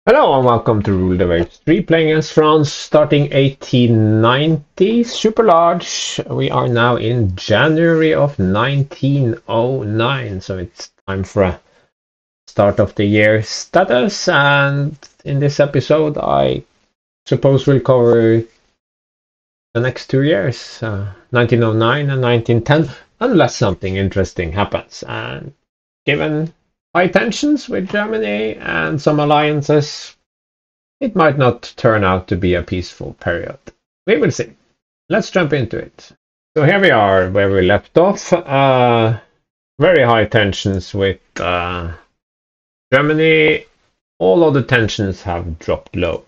Hello and welcome to Rule the Waves 3, playing as France, starting 1890, super large. We are now in January of 1909, so it's time for a start of the year status. And in this episode, I suppose we'll cover the next 2 years, 1909 and 1910, unless something interesting happens. And given high tensions with Germany and some alliances, it might not turn out to be a peaceful period. We will see. Let's jump into it. So here we are where we left off. Very high tensions with Germany. All of the tensions have dropped low.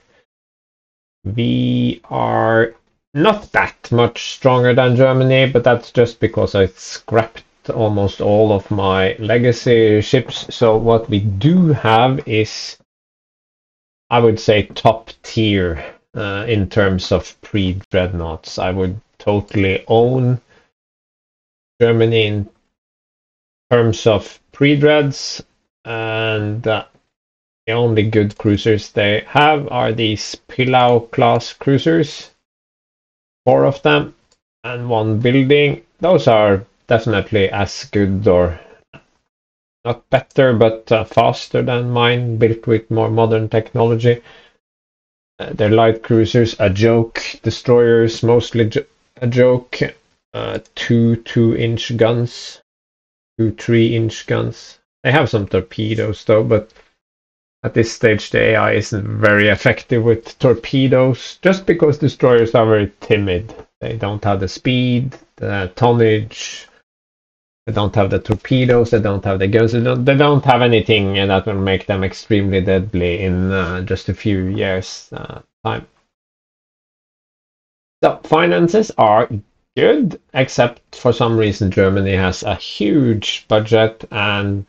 We are not that much stronger than Germany, but that's just because I scrapped almost all of my legacy ships. So what we do have is, I would say, top tier in terms of pre-dreadnoughts. I would totally own Germany in terms of pre-dreads, and the only good cruisers they have are these Pillau class cruisers. 4 of them and 1 building. Those are definitely as good, or not better, but faster than mine, built with more modern technology. They're light cruisers, a joke. Destroyers, mostly a joke. 2 3-inch guns. They have some torpedoes though, but at this stage the AI isn't very effective with torpedoes, just because destroyers are very timid. They don't have the speed, the tonnage, they don't have the torpedoes, they don't have the guns, they don't have anything that will make them extremely deadly in just a few years' time. So finances are good, except for some reason Germany has a huge budget and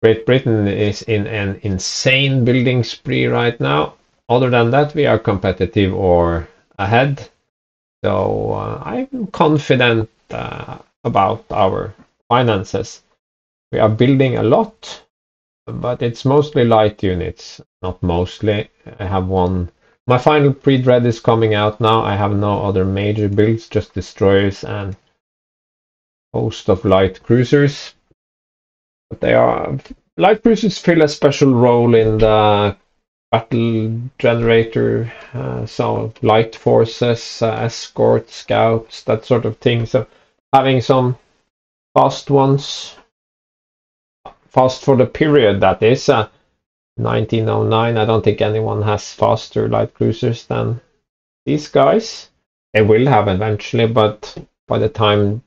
Great Britain is in an insane building spree right now. Other than that, we are competitive or ahead. So I'm confident about our finances. We are building a lot, but it's mostly light units. Not mostly. I have one. My final pre-dread is coming out now. I have no other major builds, just destroyers and a host of light cruisers. But they are light cruisers fill a special role in the battle generator, so light forces, escort, scouts, that sort of thing. So having some fast ones, fast for the period that is 1909. I don't think anyone has faster light cruisers than these guys. They will have eventually, but by the time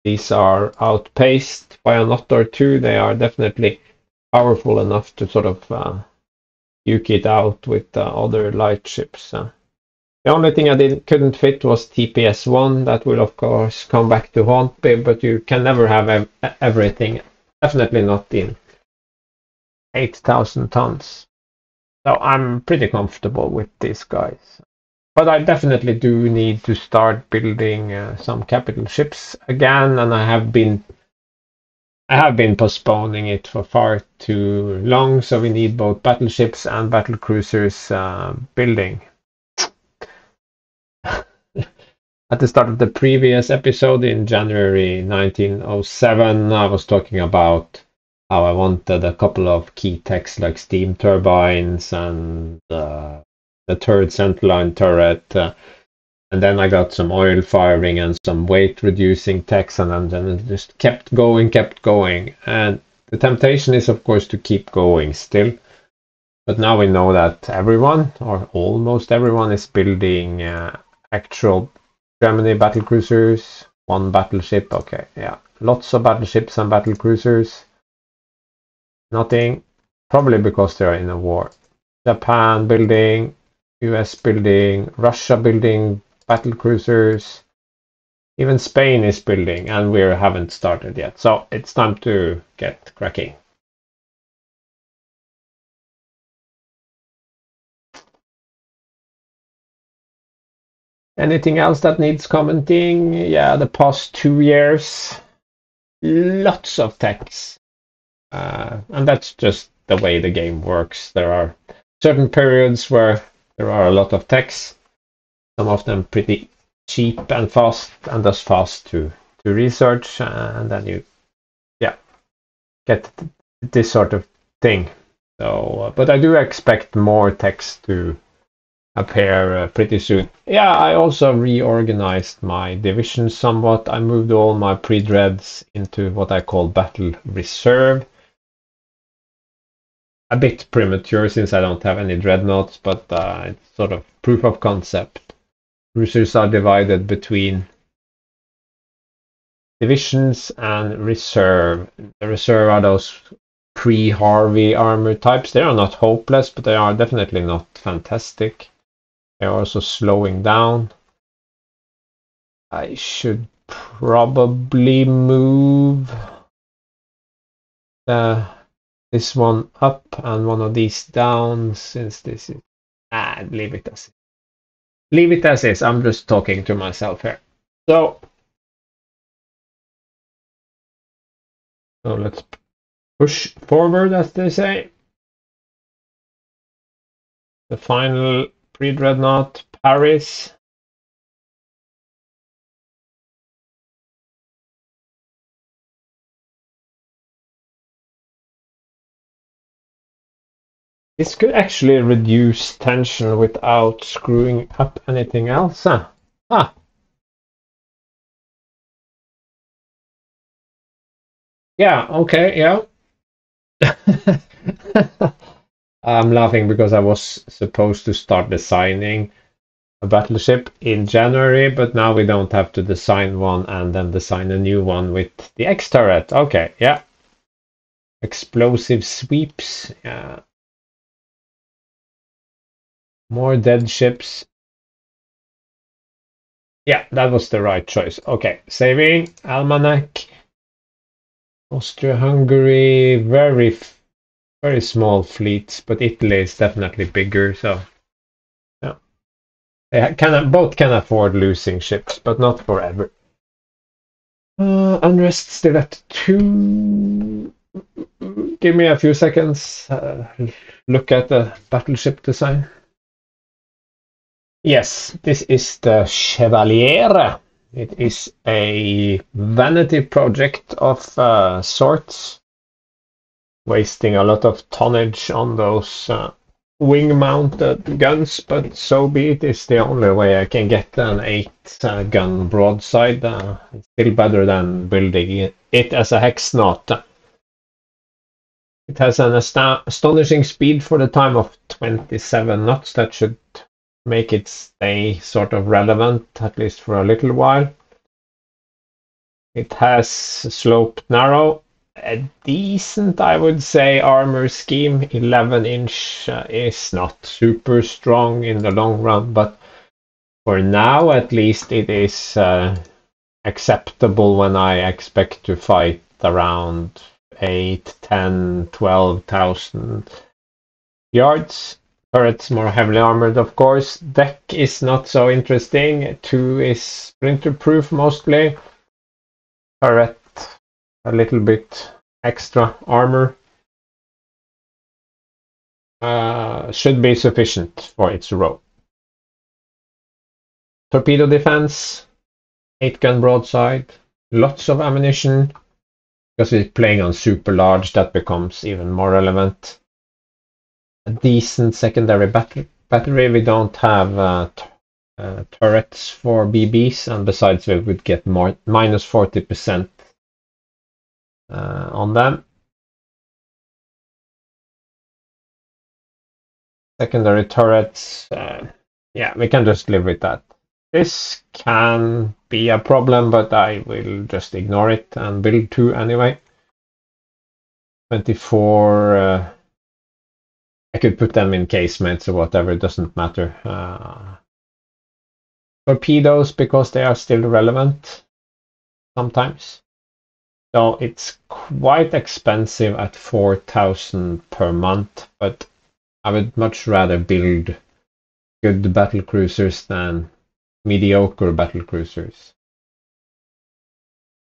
these are outpaced by a knot or two, they are definitely powerful enough to sort of duke it out with other light ships. The only thing I couldn't fit was TPS-1. That will of course come back to haunt me, but you can never have everything. Definitely not in 8,000 tons. So I'm pretty comfortable with these guys. But I definitely do need to start building some capital ships again, and I have been postponing it for far too long. So we need both battleships and battle cruisers building. At the start of the previous episode in January 1907, I was talking about how I wanted a couple of key techs like steam turbines and the third centerline turret, and then I got some oil firing and some weight reducing techs, and then it just kept going. And the temptation is, of course, to keep going still. But now we know that everyone, or almost everyone, is building actual Germany battle cruisers. 1 battleship, okay, yeah. Lots of battleships and battle cruisers. Nothing, probably because they are in a war. Japan building. US building, Russia building battle cruisers, even Spain is building, and we haven't started yet. So it's time to get cracking. Anything else that needs commenting? Yeah, the past 2 years, lots of techs. And that's just the way the game works. There are certain periods where there are a lot of techs, some of them pretty cheap and fast, and thus fast to research, and then you get this sort of thing. So, but I do expect more text to appear pretty soon. Yeah, I also reorganized my division somewhat. I moved all my pre-dreads into what I call battle reserve. A bit premature since I don't have any dreadnoughts, but it's sort of proof of concept. Cruisers are divided between divisions and reserve. The reserve are those pre-Harvey armor types. They are not hopeless, but they are definitely not fantastic. They're also slowing down. I should probably move this one up and one of these down, since this is... leave it as is. Leave it as is. I'm just talking to myself here. So let's push forward, as they say. The final pre-dreadnought, Paris. This could actually reduce tension without screwing up anything else. Yeah, okay, yeah. I'm laughing because I was supposed to start designing a battleship in January, but now we don't have to design one and then design a new one with the X turret. Okay, yeah. Explosive sweeps. Yeah. More dead ships. Yeah, that was the right choice. Okay, saving. Almanac. Austria-Hungary, very small fleets, but Italy is definitely bigger, so yeah. They both can afford losing ships, but not forever. Unrest still at 2. Give me a few seconds. Look at the battleship design. Yes, this is the Chevalier. It is a vanity project of sorts, wasting a lot of tonnage on those wing-mounted guns, but so be it. It's the only way I can get an 8-gun broadside. It's still better than building it as a hex knot. It has an astonishing speed for the time of 27 knots. That should make it stay sort of relevant, at least for a little while. It has sloped narrow, a decent, I would say, armor scheme. 11-inch is not super strong in the long run, but for now at least it is acceptable when I expect to fight around 8, 10, 12,000 yards. Turret's more heavily armored, of course. Deck is not so interesting. 2 is splinter-proof mostly. Turret, a little bit extra armor. Should be sufficient for its role. Torpedo defense, 8-gun broadside, lots of ammunition. Because we're playing on super large, that becomes even more relevant. A decent secondary battery. We don't have turrets for BBs, and besides we would get minus 40% on them. Secondary turrets, yeah, we can just live with that. This can be a problem, but I will just ignore it and build 2 anyway. 24, I could put them in casemates or whatever, it doesn't matter. Torpedoes, because they are still relevant sometimes. So it's quite expensive at 4,000 per month, but I would much rather build good battle cruisers than mediocre battle cruisers.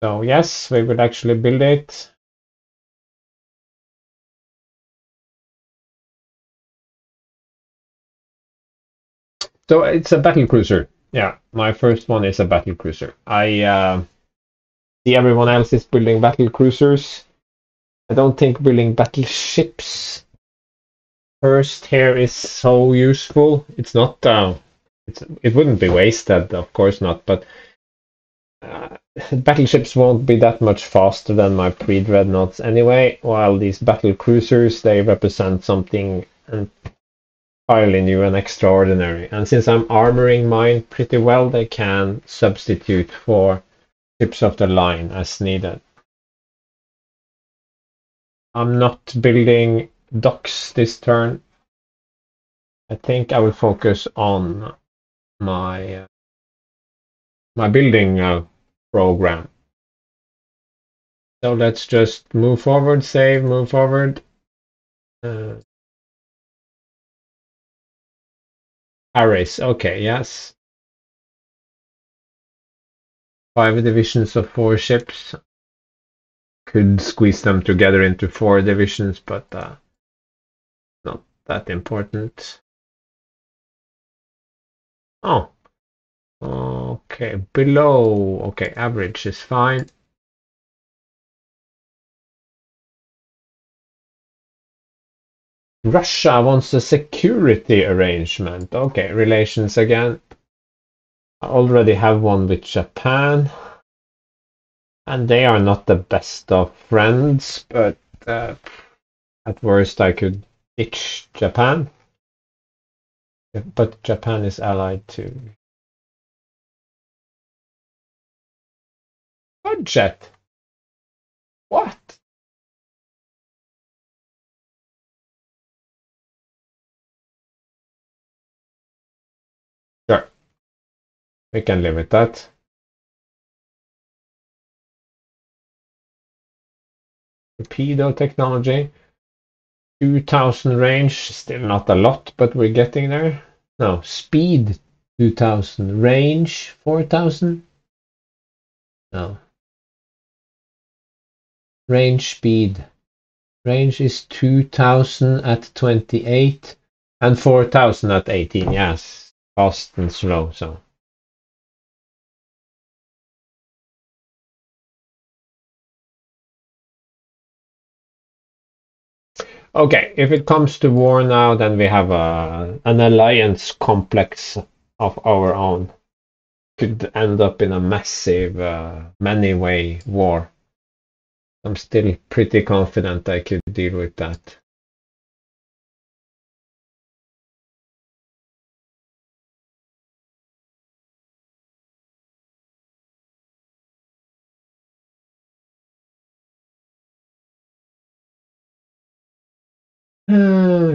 So yes, we would actually build it. So it's a battle cruiser. Yeah, my first one is a battle cruiser. I see everyone else is building battle cruisers. I don't think building battleships first here is so useful. It's not. It wouldn't be wasted, of course not. But battleships won't be that much faster than my pre-dreadnoughts anyway. While these battle cruisers, they represent something entirely new and extraordinary. And since I'm armoring mine pretty well, they can substitute for ships of the line as needed. I'm not building docks this turn. I think I will focus on my my building program. So let's just move forward, save, move forward. Arrays, okay, yes. 5 divisions of 4 ships. Could squeeze them together into 4 divisions, but not that important. Oh, okay, below. Okay, average is fine. Russia wants a security arrangement. Okay, relations again. I already have one with Japan. And they are not the best of friends, but at worst I could ditch Japan. But Japan is allied to budget. What? Sure, we can live with that. Torpedo technology. 2000 range, still not a lot, but we're getting there. No, speed 2000, range 4000. No, range speed. Range is 2000 at 28 and 4000 at 18. Yes, fast and slow. So okay, if it comes to war now, then we have an alliance complex of our own. Could end up in a massive, many-way war. I'm still pretty confident I could deal with that.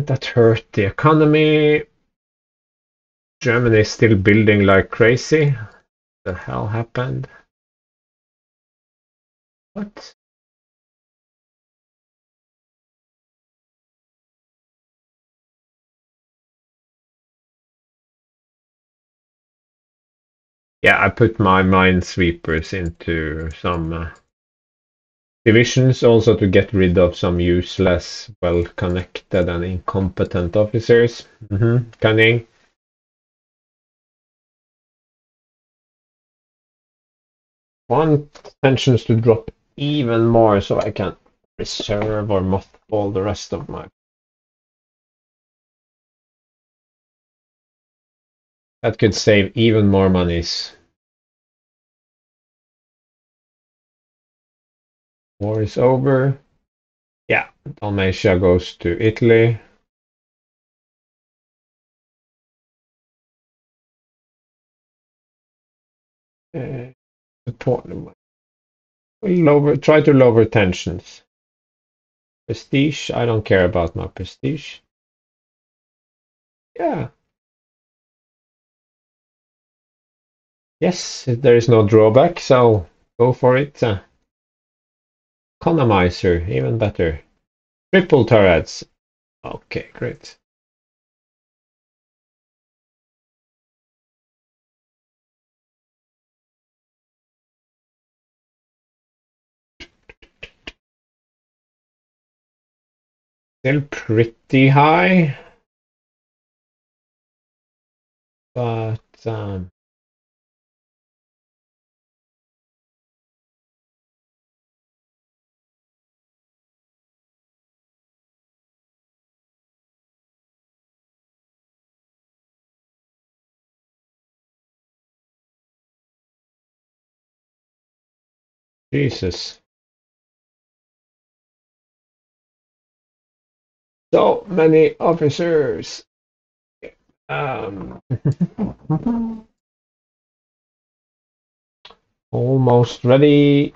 That hurt the economy. Germany is still building like crazy. The hell happened? What? Yeah, I put my minesweepers into some divisions also to get rid of some useless, well-connected and incompetent officers. Cunning. Want tensions to drop even more so I can reserve or mothball the rest of my. That could save even more monies. War is over. Yeah, Dalmatia goes to Italy. Support them. Try to lower tensions. Prestige, I don't care about my prestige. Yeah. Yes, there is no drawback, so go for it. Economizer, even better. Triple turrets. Okay, great. Still pretty high. But Jesus, so many officers. Almost ready,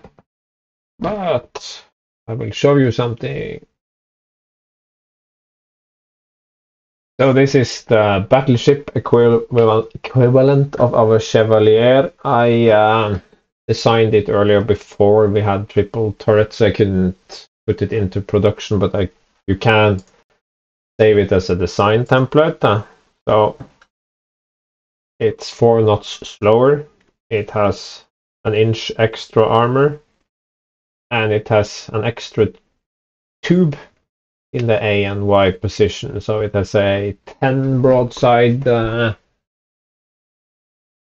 but I will show you something. So this is the battleship equivalent of our Chevalier. I designed it earlier before we had triple turrets. I couldn't put it into production, but you can save it as a design template. So it's 4 knots slower. It has an inch extra armor, and it has an extra tube in the A and Y position. So it has a 10 broadside,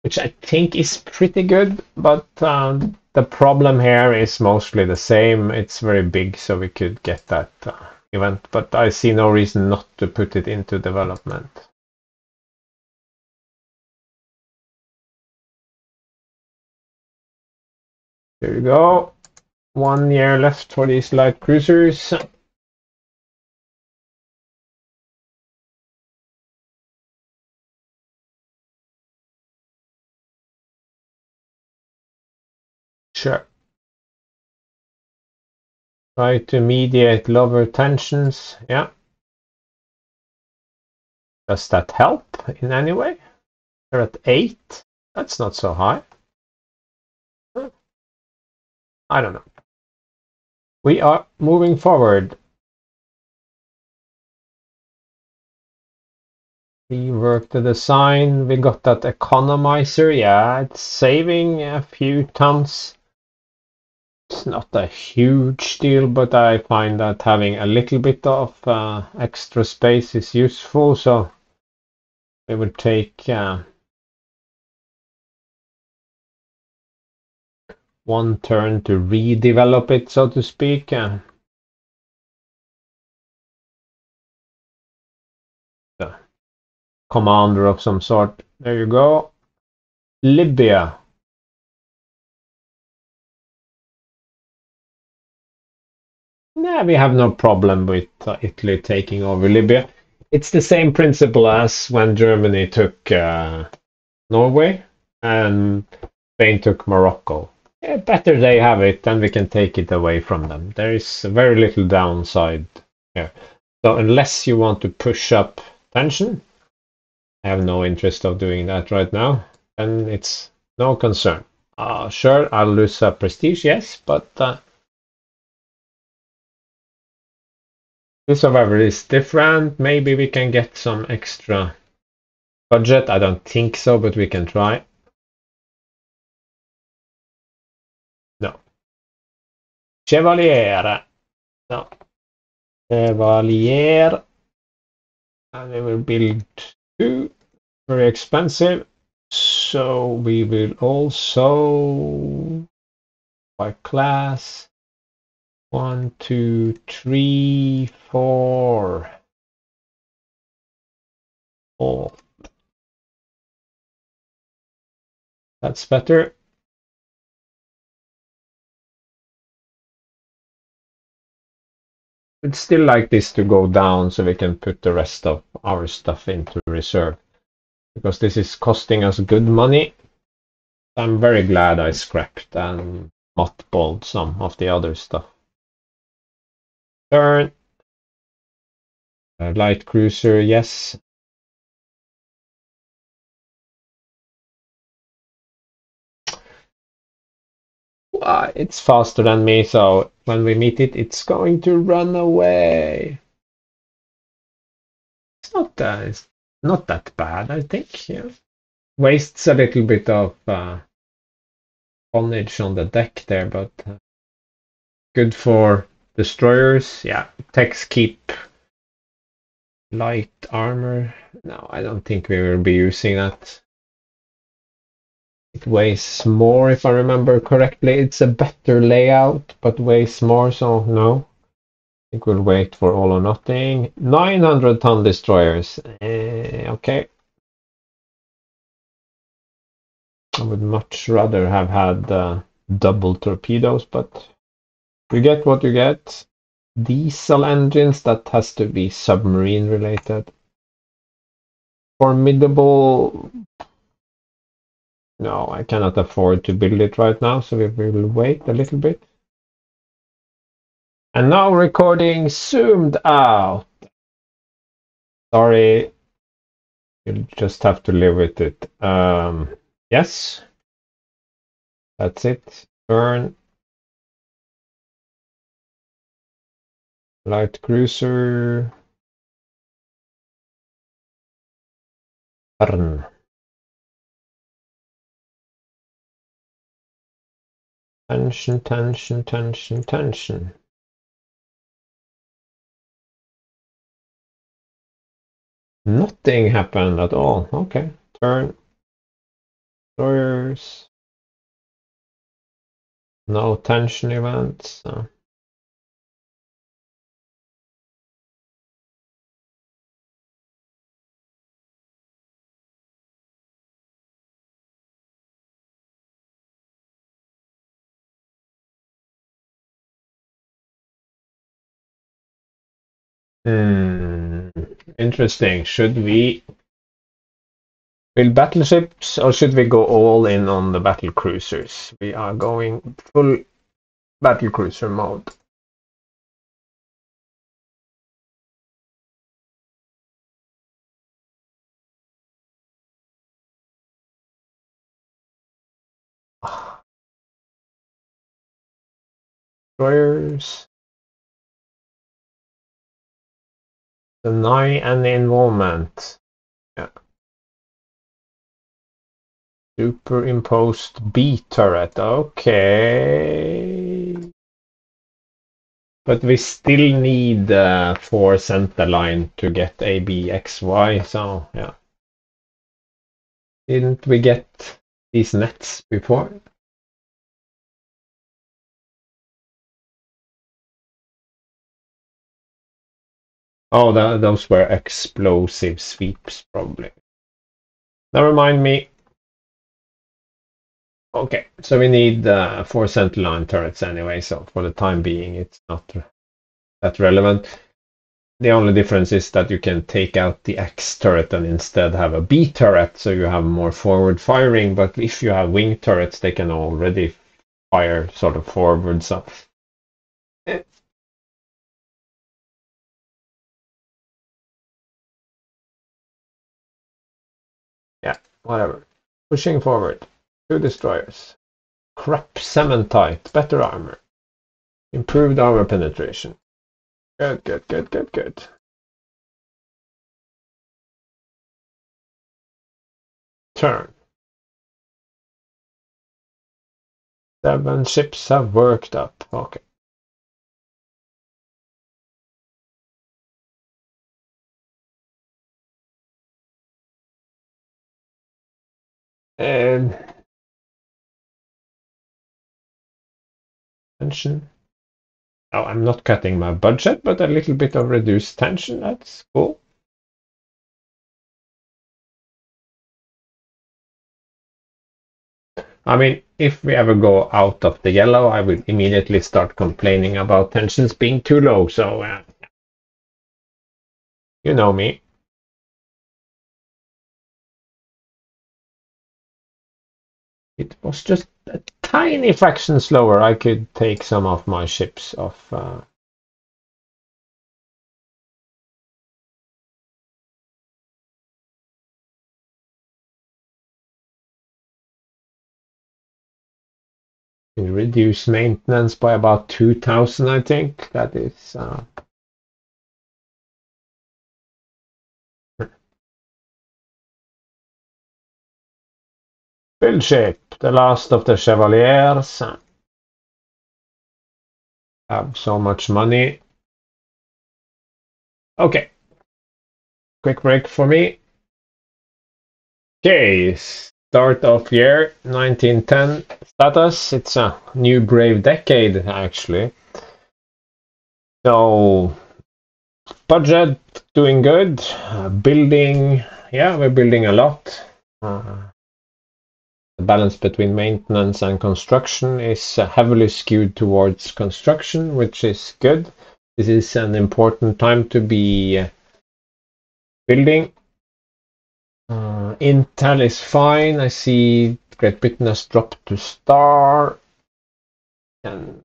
which I think is pretty good, but the problem here is mostly the same. It's very big, so we could get that event, but I see no reason not to put it into development. Here we go. 1 year left for these light cruisers. Sure. Try to mediate lower tensions. Yeah. Does that help in any way? They're at 8. That's not so high. I don't know. We are moving forward. We worked the design. We got that economizer. Yeah, it's saving a few tons. It's not a huge deal, but I find that having a little bit of extra space is useful. So it would take one turn to redevelop it, so to speak. The commander of some sort. There you go. Libya. Nah, we have no problem with Italy taking over Libya. It's the same principle as when Germany took Norway and Spain took Morocco. Yeah, better they have it than we can take it away from them. There is very little downside here. So unless you want to push up tension, I have no interest of doing that right now, and it's no concern. Sure, I'll lose prestige, yes, but this, however, is different. Maybe we can get some extra budget. I don't think so, but we can try. No. Chevalier. No. Chevalier. And we will build 2. Very expensive. So we will also by class 1, 2, 3, 4. Oh, that's better. I'd still like this to go down so we can put the rest of our stuff into reserve, because this is costing us good money. I'm very glad I scrapped and mothballed some of the other stuff. Turn. Light cruiser, yes. It's faster than me, so when we meet it, it's going to run away. It's not that bad, I think. Yeah. Wastes a little bit of tonnage on the deck there, but good for destroyers. Yeah, techs keep light armor. No, I don't think we will be using that. It weighs more, if I remember correctly. It's a better layout, but weighs more, so no. I think we'll wait for all or nothing. 900-ton destroyers. Okay. I would much rather have had double torpedoes, but you get what you get. Diesel engines, that has to be submarine related. Formidable. No, I cannot afford to build it right now, so we will wait a little bit. And now recording zoomed out. Sorry, you'll just have to live with it. Yes, that's it. Turn. Light cruiser. Turn. Tension, tension, tension, tension. Nothing happened at all. Okay. Turn. Destroyers. No tension events. Interesting. Should we build battleships or should we go all in on the battle cruisers? We are going full battle cruiser mode. Destroyers. Deny any involvement. Yeah. Superimposed B turret. Okay. But we still need 4 centerline to get ABXY, so yeah. Didn't we get these nets before? Oh, those were explosive sweeps, probably. Now remind me. Okay, so we need 4 centerline turrets anyway, so for the time being, it's not that relevant. The only difference is that you can take out the X turret and instead have a B turret, so you have more forward firing, but if you have wing turrets, they can already fire sort of forward, so... Yeah, whatever. Pushing forward. 2 destroyers. Crap cementite. Better armor. Improved armor penetration. Good, good, good, good, good. Turn. 7 ships have worked up. Okay. Tension. Oh, I'm not cutting my budget, but a little bit of reduced tension. That's cool. I mean, if we ever go out of the yellow, I will immediately start complaining about tensions being too low. So, you know me. It was just a tiny fraction slower. I could take some of my ships off. Reduce maintenance by about 2,000, I think. That is. Build ship, the last of the Chevaliers. Have so much money. Okay. quick break for me. Okay, start of year 1910 status. It's a new brave decade actually. So budget doing good. Building, yeah, we're building a lot. The balance between maintenance and construction is heavily skewed towards construction, which is good. This is an important time to be building. Intel is fine. I see Great Britain has dropped to star. And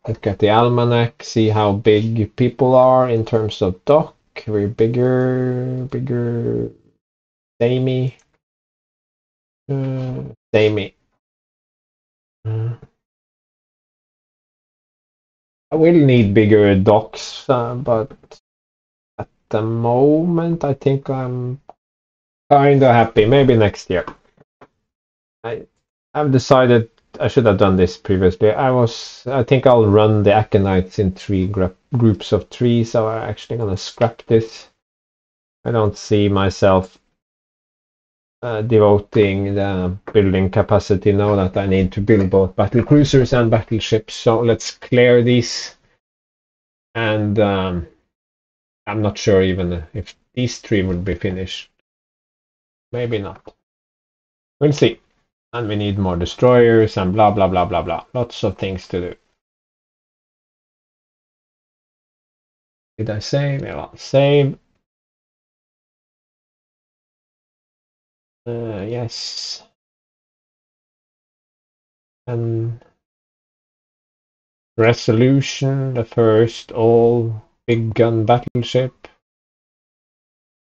look at the almanac, see how big people are in terms of dock. We're bigger, samey. Samey. I will need bigger docks, but at the moment I think I'm kinda happy. Maybe next year. I've decided I should have done this previously. I think I'll run the Aconites in three groups of three, so I'm actually gonna scrap this. I don't see myself devoting the building capacity now that I need to build both battle cruisers and battleships. So let's clear these. And I'm not sure even if these three will be finished. Maybe not. We'll see. And we need more destroyers and blah blah blah blah blah. Lots of things to do. Did I save? Yeah, save. Yes. And Resolution, the first all big gun battleship.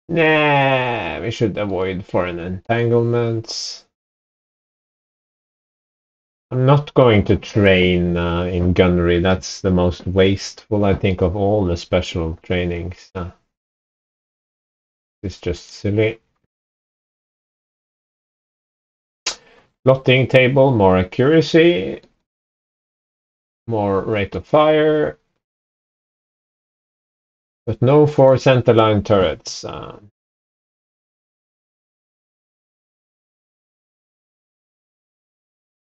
Nah, we should avoid foreign entanglements. I'm not going to train in gunnery. That's the most wasteful, I think, of all the special trainings. It's just silly. Plotting table, more accuracy, more rate of fire, but no for centerline turrets.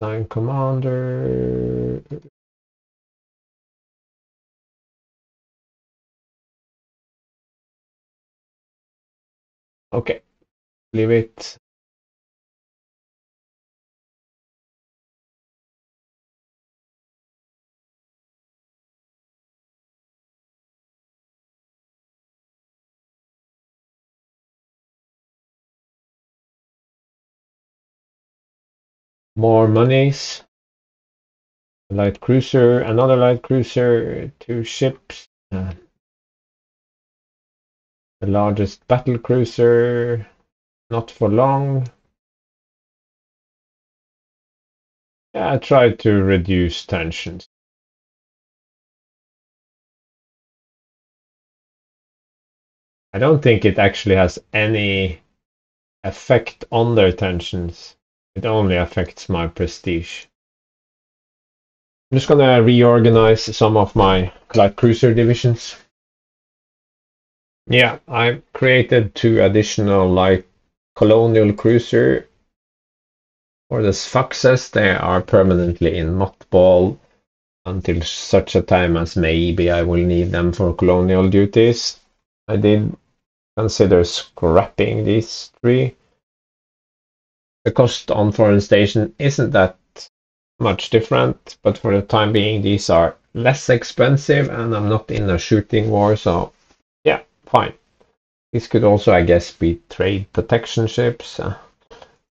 Line commander. Okay, leave it. More monies. Light cruiser, another light cruiser, two ships. The largest battle cruiser, not for long. Yeah, I tried to reduce tensions. I don't think it actually has any effect on their tensions. It only affects my prestige. I'm just gonna reorganize some of my light cruiser divisions. Yeah, I created two additional light colonial cruiser for the Sfaxes. They are permanently in mothball until such a time as maybe I will need them for colonial duties. I did consider scrapping these three. The cost on foreign station isn't that much different, but for the time being these are less expensive and I'm not in a shooting war, so yeah, fine. These could also, I guess, be trade protection ships. So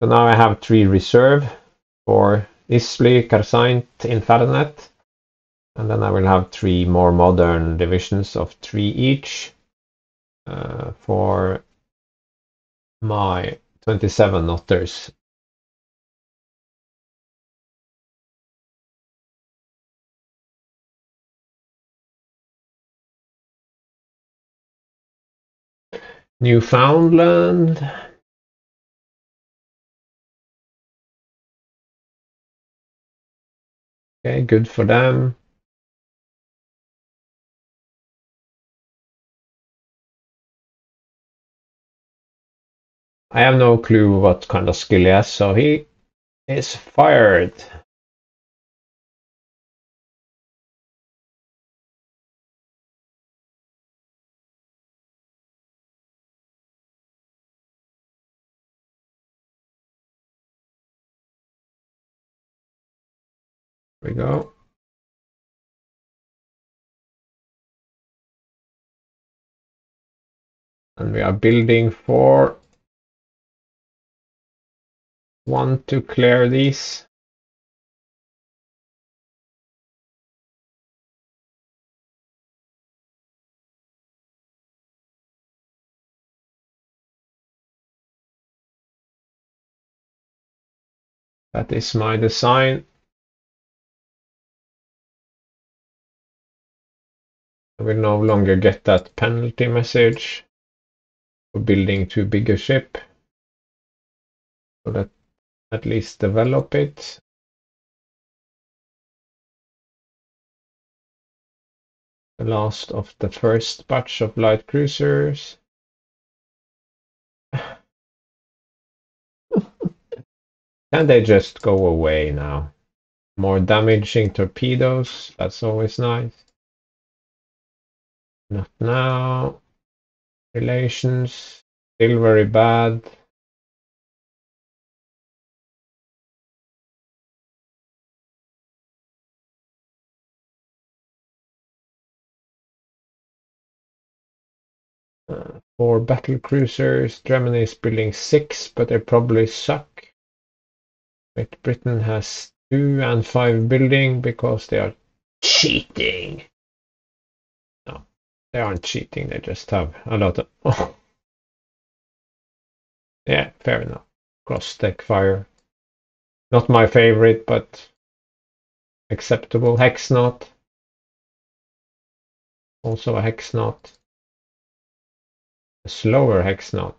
now I have three reserve for Isli, Karsaint, Infernet. And then I will have three more modern divisions of three each for my 27 knotters. Newfoundland. Okay, good for them. I have no clue what kind of skill he has, so he is fired. Here we go. And we are building for one to clear these. That is my design. I will no longer get that penalty message for building too big a ship. So that at least develop it. The last of the first batch of light cruisers. Can they just go away now? More damaging torpedoes, that's always nice. Not now. Relations, still very bad. For battle cruisers, Germany is building 6, but they probably suck. Great Britain has 2 and 5 building because they are cheating. No, they aren't cheating, they just have a lot of... Oh. Yeah, fair enough. Cross-deck fire. Not my favorite, but acceptable. Hex knot. Also a hex knot. A slower hex knot.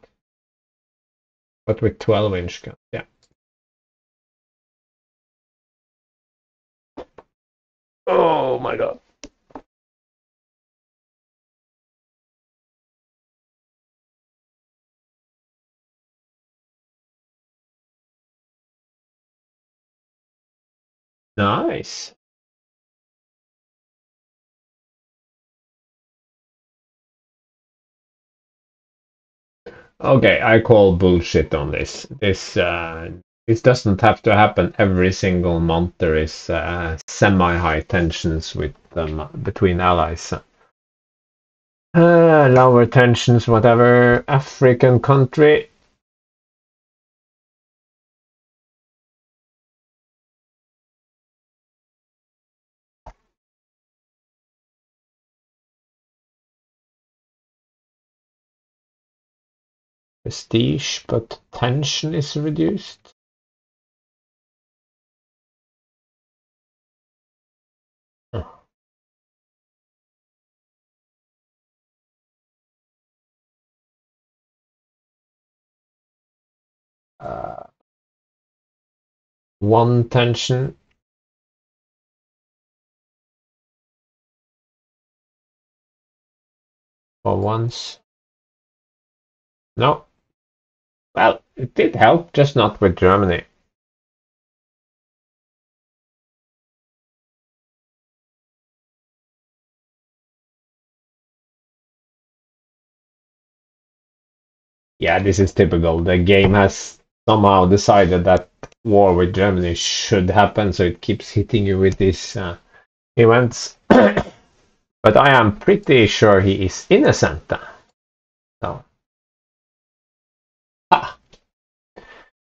But with 12-inch gun. Yeah. Oh my god. Nice. Okay, I call bullshit on this. This doesn't have to happen every single month. There is semi-high tensions with between allies. Lower tensions, whatever. African country. Prestige, but tension is reduced. Uh, one tension. For once. No. Well, it did help, just not with Germany. Yeah, this is typical. The game has somehow decided that war with Germany should happen, so it keeps hitting you with these events. But I am pretty sure he is innocent. So,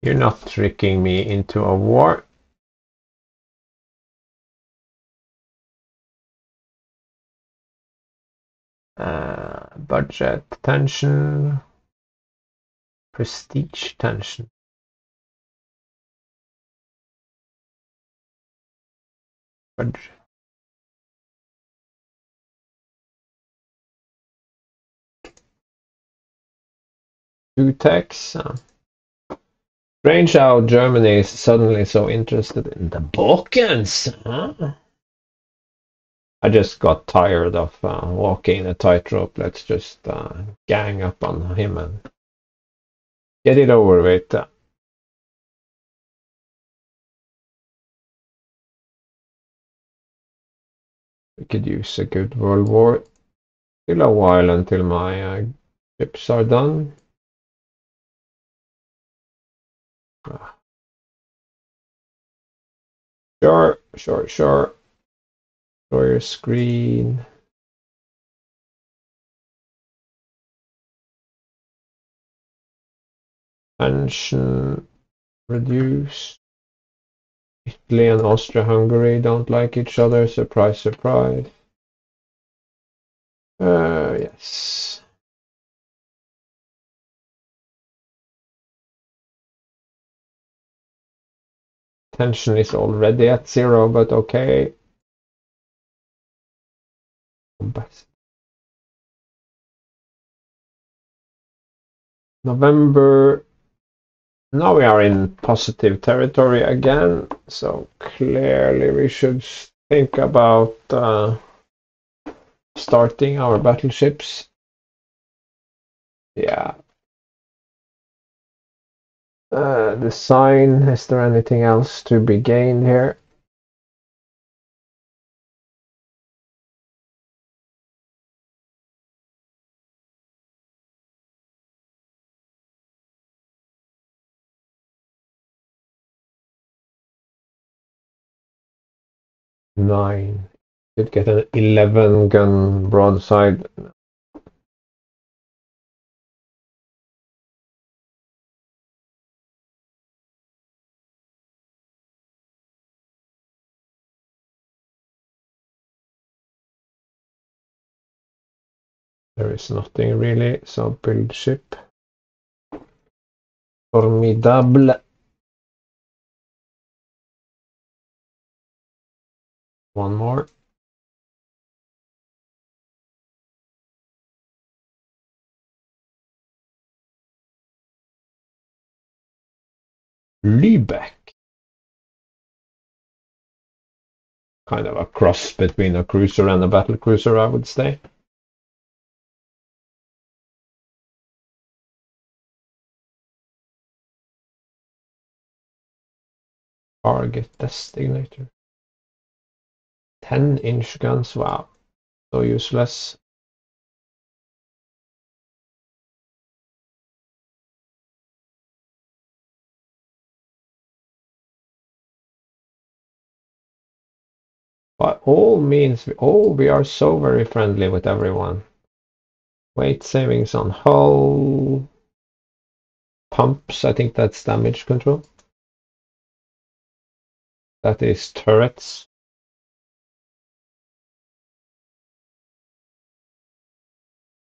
you're not tricking me into a war. Budget tension, prestige tension. Budget. Two techs. Strange how Germany is suddenly so interested in the Balkans. Huh? I just got tired of walking a tightrope. Let's just gang up on him and Get it over with. We could use a good World War. Still a while until my ships are done. Sure. Show your screen. Tension reduce. Italy and Austria-Hungary don't like each other. Surprise, surprise. Yes. Tension is already at 0, but okay. November. Now we are in positive territory again, so clearly we should think about starting our battleships. Yeah. Design, is there anything else to be gained here? Nine. Could get an 11 gun broadside. There is nothing really, so build ship. Formidable. One more. Lübeck. Kind of a cross between a cruiser and a battle cruiser, I would say. Target designator. 10-inch guns, wow. So useless. By all means, we are so very friendly with everyone. Weight savings on hull. Pumps, I think that's damage control. That is turrets.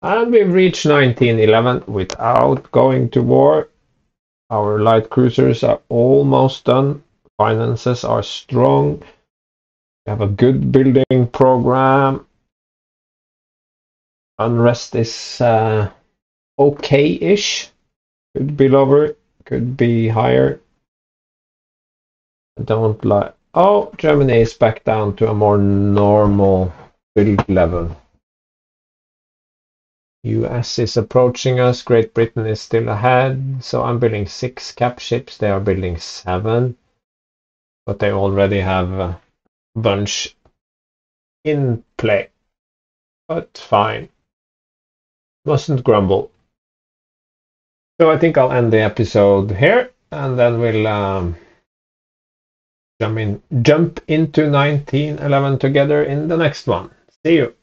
And we've reached 1911 without going to war. Our light cruisers are almost done. Finances are strong. We have a good building program. Unrest is okay-ish. Could be lower, could be higher. I don't like. Oh, Germany is back down to a more normal build level. US is approaching us. Great Britain is still ahead. So I'm building 6 cap ships. They are building 7. But they already have a bunch in play. But fine. Mustn't grumble. So I think I'll end the episode here. And then we'll jump into 1911 together in the next one. See you.